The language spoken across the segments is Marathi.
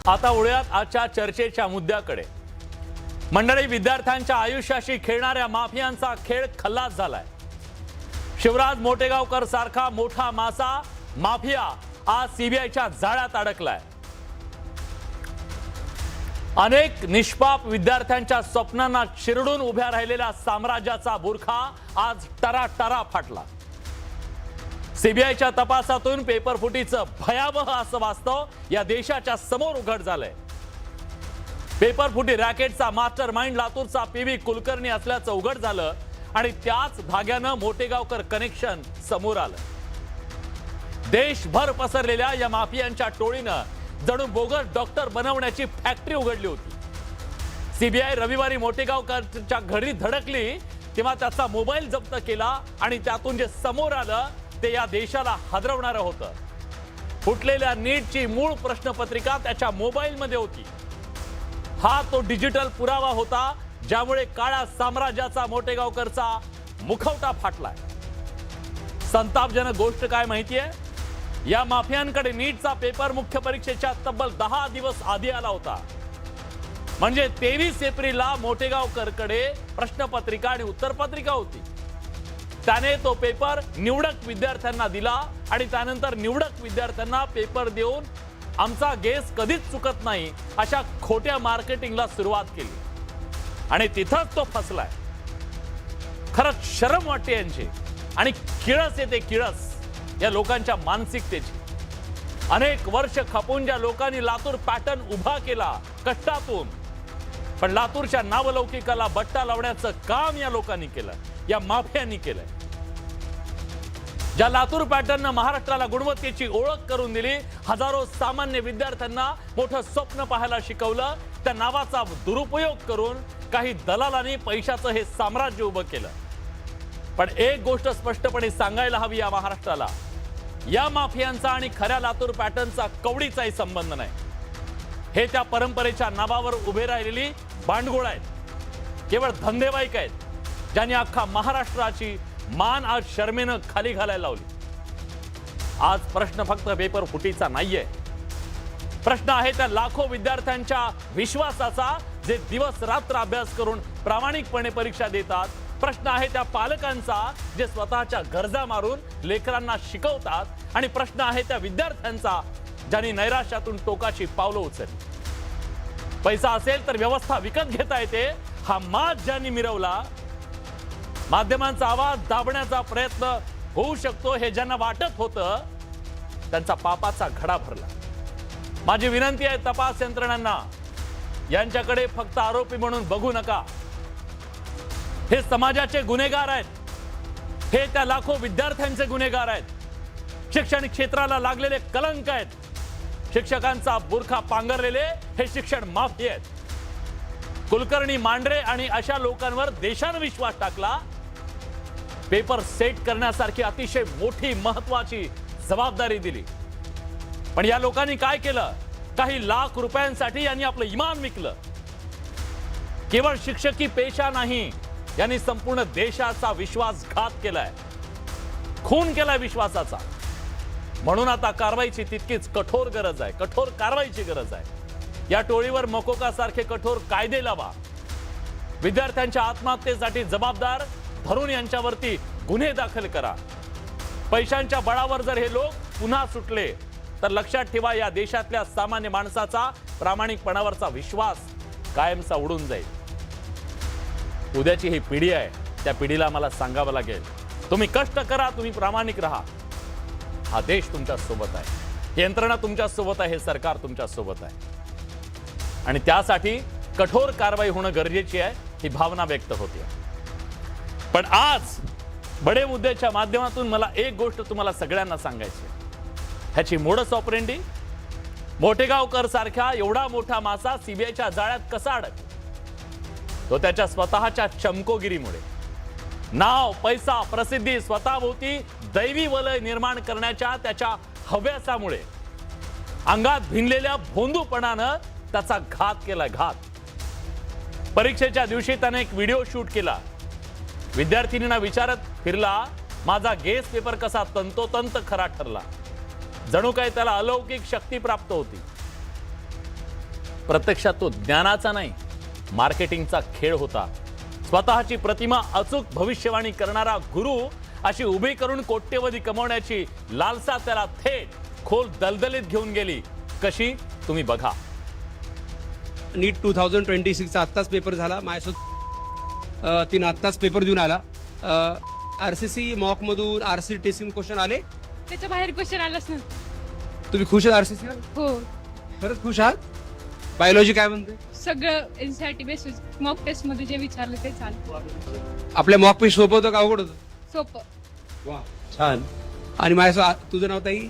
आता वळूयात आजच्या चर्चेच्या मुद्द्याकडे। मंडळी, विद्यार्थ्यांच्या आयुष्याशी खेळणाऱ्या माफियांचा खेळ खल्लास झालाय। शिवराज मोटेगावकर सारखा मोठा मासा माफिया आज सीबीआयच्या जाळ्यात अडकलाय। अनेक निष्पाप विद्यार्थ्यांच्या स्वप्नांना चिरडून उभ्या राहिलेल्या साम्राज्याचा बुरखा आज टराटरा फाटला। सीबीआयच्या तपासातून पेपर फुटीचं भयावह असं वास्तव या देशाच्या समोर उघड झालंय। पेपर फुटी रॅकेटचा मास्टरमाइंड लातूरचा पीव्ही कुलकर्णी असल्याचं उघड झालं आणि त्याच धाग्यानं मोटेगावकर कनेक्शन समोर आलं। देशभर पसरलेल्या या माफियांच्या टोळीनं जणू बोगस डॉक्टर बनवण्याची फॅक्टरी उघडली होती। सीबीआय रविवारी मोटेगावकरच्या घरी धडकली तेव्हा त्याचा मोबाईल जप्त केला आणि त्यातून जे समोर आलं ते या देशाला हादरवणारं होतं। फुटलेल्या नीटची मूळ प्रश्नपत्रिका त्याच्या मोबाईलमध्ये होती। हा तो डिजिटल पुरावा होता ज्यामुळे काळ्या साम्राज्याचा मोटेगावकरचा मुखवटा फाटलाय। संतापजनक गोष्ट काय माहितीये, या माफियांकडे नीटचा पेपर मुख्य परीक्षेच्या तब्बल 10 दिवस आधी आला होता। म्हणजे 23 एप्रिलला मोटेगावकरकडे प्रश्नपत्रिका आणि उत्तरपत्रिका होती। त्याने तो पेपर निवडक विद्यार्थ्यांना दिला आणि त्यानंतर निवडक विद्यार्थ्यांना पेपर देऊन आमचा गेस कधीच चुकत नाही अशा खोट्या मार्केटिंगला सुरुवात केली आणि तिथंच तो फसलाय। खरंच शरम वाटते यांची आणि किळस येते, किळस या लोकांच्या मानसिकतेची। अनेक वर्ष खपून ज्या लोकांनी लातूर पॅटर्न उभा केला कष्टातून, पण लातूरच्या नावलौकिकाला बट्टा लावण्याचं काम या लोकांनी केलं, या माफियांनी केलंय। ज्या लातूर पॅटर्ननं महाराष्ट्राला गुणवत्तेची ओळख करून दिली, हजारो सामान्य विद्यार्थ्यांना मोठं स्वप्न पाहायला शिकवलं, त्या नावाचा दुरुपयोग करून काही दलालांनी पैशाचं हे साम्राज्य उभं केलं। पण एक गोष्ट स्पष्टपणे सांगायला हवी या महाराष्ट्राला, या माफियांचा आणि खऱ्या लातूर पॅटर्नचा कवडीचाही संबंध नाही। हे त्या परंपरेच्या नावावर उभे राहिलेली बांडगुळ आहेत, केवळ धंदेवाईक आहेत ज्यांनी अख्खा महाराष्ट्राची मान आज शर्मेनं खाली घालायला लावली। आज प्रश्न फक्त पेपर फुटीचा नाहीये, प्रश्न आहे त्या लाखो विद्यार्थ्यांच्या विश्वासाचा जे दिवस रात्र अभ्यास करून प्रामाणिकपणे परीक्षा देतात। प्रश्न आहे त्या पालकांचा जे स्वतःच्या गरजा मारून लेकरांना शिकवतात आणि प्रश्न आहे त्या विद्यार्थ्यांचा ज्यांनी नैराश्यातून टोकाची पावलं उचलली। पैसा असेल तर व्यवस्था विकत घेता येते, हा माज ज्यांनी मिरवला, माध्यमांचा आवाज दाबण्याचा प्रयत्न होऊ शकतो हे ज्यांना वाटत होतं, त्यांचा पापाचा घडा भरला। माझी विनंती आहे तपास यंत्रणांना, यांच्याकडे फक्त आरोपी म्हणून बघू नका। हे समाजाचे गुन्हेगार आहेत, हे त्या लाखो विद्यार्थ्यांचे गुन्हेगार आहेत, शिक्षण क्षेत्राला लागलेले कलंक आहेत। शिक्षकांचा बुरखा पांघरलेले हे शिक्षण माफी आहेत। कुलकर्णी, मांढरे आणि अशा लोकांवर देशाने विश्वास टाकला। पेपर सेट करण्यासारखी अतिशय मोठी महत्वाची जबाबदारी दिली, पण या लोकांनी काय केलं? काही लाख रुपयांसाठी यांनी आपलं इमान विकलं। केवळ शिक्षकी पेशा नाही, यांनी संपूर्ण देशाचा विश्वासघात केलाय, खून केलाय विश्वासाचा। म्हणून आता कारवाईची तितकीच कठोर गरज आहे, कठोर कारवाईची गरज आहे। या टोळीवर मकोका सारखे कठोर कायदे लावा। विद्यार्थ्यांच्या आत्महत्येसाठी जबाबदार धरून यांच्यावरती गुन्हे दाखल करा। पैशांच्या बळावर जर हे लोक पुन्हा सुटले तर लक्षात ठेवा, या देशातल्या सामान्य माणसाचा प्रामाणिकपणावरचा विश्वास कायमचा उडून जाईल। उद्याची ही पिढी आहे, त्या पिढीला मला सांगावं लागेल, तुम्ही कष्ट करा, तुम्ही प्रामाणिक राहा। हा देश तुमच्या सोबत आहे, यंत्रणा तुमच्या सोबत आहे, हे सरकार तुमच्या सोबत आहे आणि त्यासाठी कठोर कारवाई होणं गरजेची आहे, ही भावना व्यक्त होते। पण आज बडे मुद्द्याच्या माध्यमातून मला एक गोष्ट तुम्हाला सगळ्यांना सांगायची आहे, ह्याची मोडस ऑपरेंडी, मोटेगावकर सारखा एवढा मोठा मासा सीबीआयच्या जाळ्यात कसा अडकला? तो त्याच्या स्वतःच्या चमकोगिरीमुळे, नाव, पैसा, प्रसिद्धी, स्वतःभोवती दैवी वलय निर्माण करण्याच्या त्याच्या हव्यासामुळे, अंगात भिनलेल्या भोंदूपणानं त्याचा घात केला, घात। परीक्षेच्या दिवशी त्याने एक व्हिडिओ शूट केला, विद्यार्थिनींना विचारत फिरला, माझा गेस पेपर कसा तंतोतंत खरा ठरला। जणू काय त्याला अलौकिक शक्ती प्राप्त होती। प्रत्यक्षात तो ज्ञानाचा नाही, मार्केटिंगचा खेळ होता. स्वतःची प्रतिमा अचूक भविष्यवाणी करणारा गुरु अशी उभी करून कोट्यवधी कमवण्याची लालसा त्याला थेट खोल दलदलीत घेऊन गेली. कशी? तुम्ही बघा. नीट 2026चा आत्ताच पेपर झाला. माझ्यासोबत तिनं आत्ताच पेपर देऊन आला. RCC मॉकमधून RCC टेस्टिंग क्वेश्चन आले. त्याच्या बाहेर क्वेश्चन आलाच ना. तुम्ही खुश आहात RCC? हो, खरंच खुश आहात? बायोलॉजी काय म्हणते? सगळं एनसीईआरटी बेसिस मॉक टेस्ट मध्ये जे विचारलं ते चालू. आपल्या मॉक पेश सोपं होतं का अवघड होतं? सोपं. वा, छान. आणि माझ्यासोबत तुझं नाव ताई?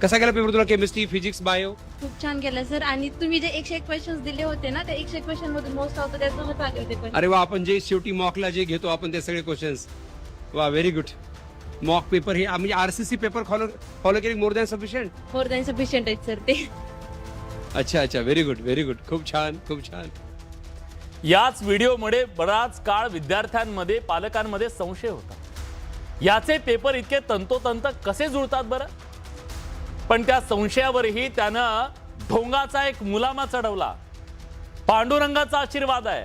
कसा गेला पेपर तुला? Chemistry, physics, bio? खूप छान केलं सर. आणि तुम्ही जे 101 क्वेश्चन्स दिले होते ना, ते 101 क्वेश्चन मधून मोस्ट ऑफ त्यातूनच आले होते question. अरे वा, आपण जे शेवटी मॉकला जे घेतो आपण ते सगळे क्वेश्चन्स. वा, व्हेरी गुड. मॉक पेपर हे म्हणजे RCC पेपर फॉलो केली more than sufficient. More than sufficient आहेत सर ते. अच्छा, व्हेरी गुड, व्हेरी गुड. खूप छान, खूप छान. याच व्हिडिओमुळे बराच काळ विद्यार्थ्यांमध्ये, पालकांमध्ये संशय होता. याचे पेपर इतके तंतोतंत कसे जुळतात बरं? पण त्या संशयावरही त्यानं ढोंगाचा एक मुलामा चढवला. पांडुरंगाचा आशीर्वाद आहे.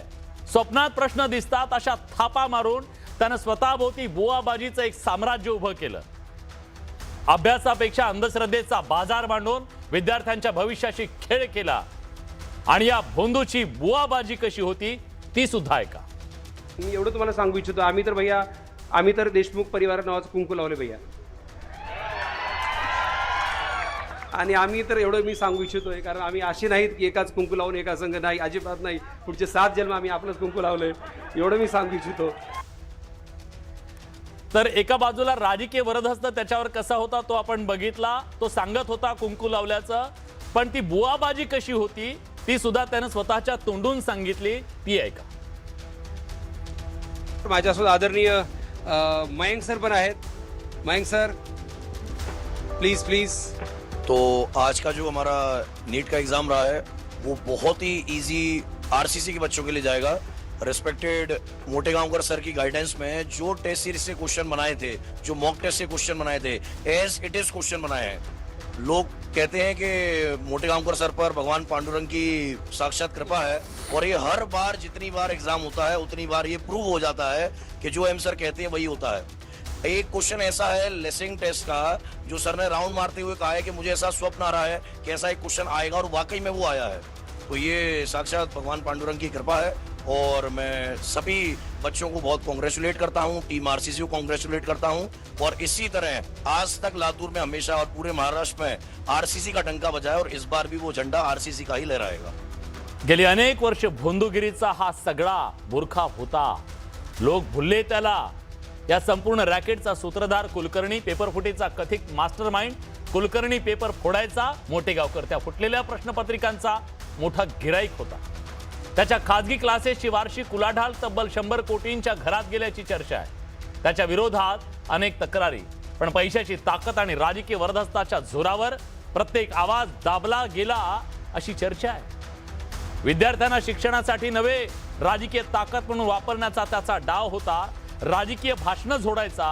स्वप्नात प्रश्न दिसतात अशा थापा मारून त्यानं स्वतःभोवती बुवाबाजीचं एक साम्राज्य उभं केलं. अभ्यासापेक्षा अंधश्रद्धेचा बाजार मांडून विद्यार्थ्यांच्या भविष्याशी खेळ केला. आणि या भोंदूची बुवाबाजी कशी होती ती सुद्धा ऐका. मी एवढं तुम्हाला सांगू इच्छितो, आम्ही तर देशमुख परिवार नावाचं कुंकू लावले भैया. आणि आम्ही तर एवढं मी सांगू इच्छितोय, कारण आम्ही असे नाहीत की एकाच कुंकू लावून एका संघ नाही, अजिबात नाही. पुढचे 7 जन्म आम्ही आपलंच कुंकू लावलंय, एवढं मी सांगू इच्छितो. तर एका बाजूला राजकीय वरदहस्त त्याच्यावर कसा होता तो आपण बघितला. तो सांगत होता कुंकू लावल्याचं, पण ती बुवाबाजी कशी होती ती सुद्धा त्यानं स्वतःच्या तोंडून सांगितली. ती ऐका. माझ्यासोबत आदरणीय मयंक सर पण आहेत. Mayank sir, please. तो आज का जो हमारा नीट का एग्जाम रहा है वो बहुत ही इजी RCC के बच्चों के लिए जाएगा. रिस्पेक्टेड मोटेगांवकर सर की गाइडेंस में जो टेस्ट सीरीज से क्वेश्चन बनाए थे, जो मॉक टेस्ट से क्वेश्चन बनाए थे, एज इट इज क्वेश्चन बनाए हैं. लोग कहते हैं कि मोटेगांवकर सर पर भगवान पांडुरंग की साक्षात कृपा है, और ये हर बार जितनी बार एग्जाम होता है उतनी बार ये प्रूव हो जाता है कि जो एम सर कहते हैं वही होता है. एक क्वेश्चन ऐसा है लेसिंग टेस्ट का, जो सर ने राउंड मारते हुए कहा है कि मुझे ऐसा स्वप्न आ रहा है कि ऐसा एक क्वेश्चन आएगा, और वाकई में वो आया है. तो ये साक्षात भगवान पांडुरंग की कृपा है. और मैं सभी बच्चों को बहुत कांग्रेचुलेट करता हूँ, टीम RCC को कांग्रेचुलेट करता हूँ. और इसी तरह आज तक लातूर में हमेशा और पूरे महाराष्ट्र में RCC का डंका बजा है, और इस बार भी वो झंडा RCC का ही लहराएगा. गेली अनेक वर्ष भोंदूगिरीचा हा सगळा बुरखा होता. लोक भुलले त्याला. या संपूर्ण रॅकेटचा सूत्रधार कुलकर्णी, पेपर फुटीचा कथित मास्टरमाइंड कुलकर्णी पेपर फोडायचा मोटेगावकर. त्या फुटलेल्या प्रश्नपत्रिकांचा मोठा गिराईक होता. त्याच्या खाजगी क्लासेसची वार्षिक उलाढाल तब्बल 100 कोटींच्या घरात गेल्याची चर्चा आहे. त्याच्या विरोधात अनेक तक्रारी, पण पैशाची ताकद आणि राजकीय वरदहस्ताच्या जोरावर प्रत्येक आवाज दाबला गेला अशी चर्चा आहे. विद्यार्थ्यांना शिक्षणासाठी नवे राजकीय ताकद म्हणून वापरण्याचा त्याचा डाव होता. राजकीय भाषणं जोडायचा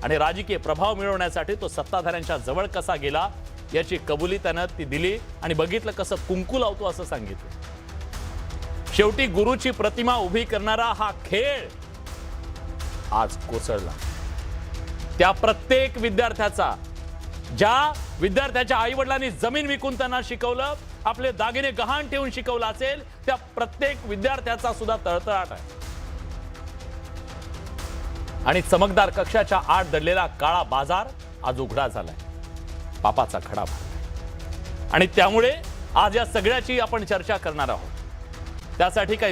आणि राजकीय प्रभाव मिळवण्यासाठी तो सत्ताधाऱ्यांच्या जवळ कसा गेला याची कबुली त्यानं ती दिली. आणि बघितलं कसं कुंकू लावतो असं सांगितलं. शेवटी गुरुची प्रतिमा उभी करणारा हा खेळ आज कोसळला. त्या प्रत्येक विद्यार्थ्याचा, ज्या विद्यार्थ्याच्या आई वडिलांनी जमीन विकून त्यांना शिकवलं, आपले दागिने गहाण ठेवून शिकवलं असेल, त्या प्रत्येक विद्यार्थ्याचा सुद्धा तळतळाट आहे. आणि चमकदार कक्षाच्या आत दडलेला काळा बाजार आज उघडा झालाय. पापाचा खडा भरलाय. आणि त्यामुळे आज या सगळ्याची आपण चर्चा करणार आहोत. त्यासाठी काही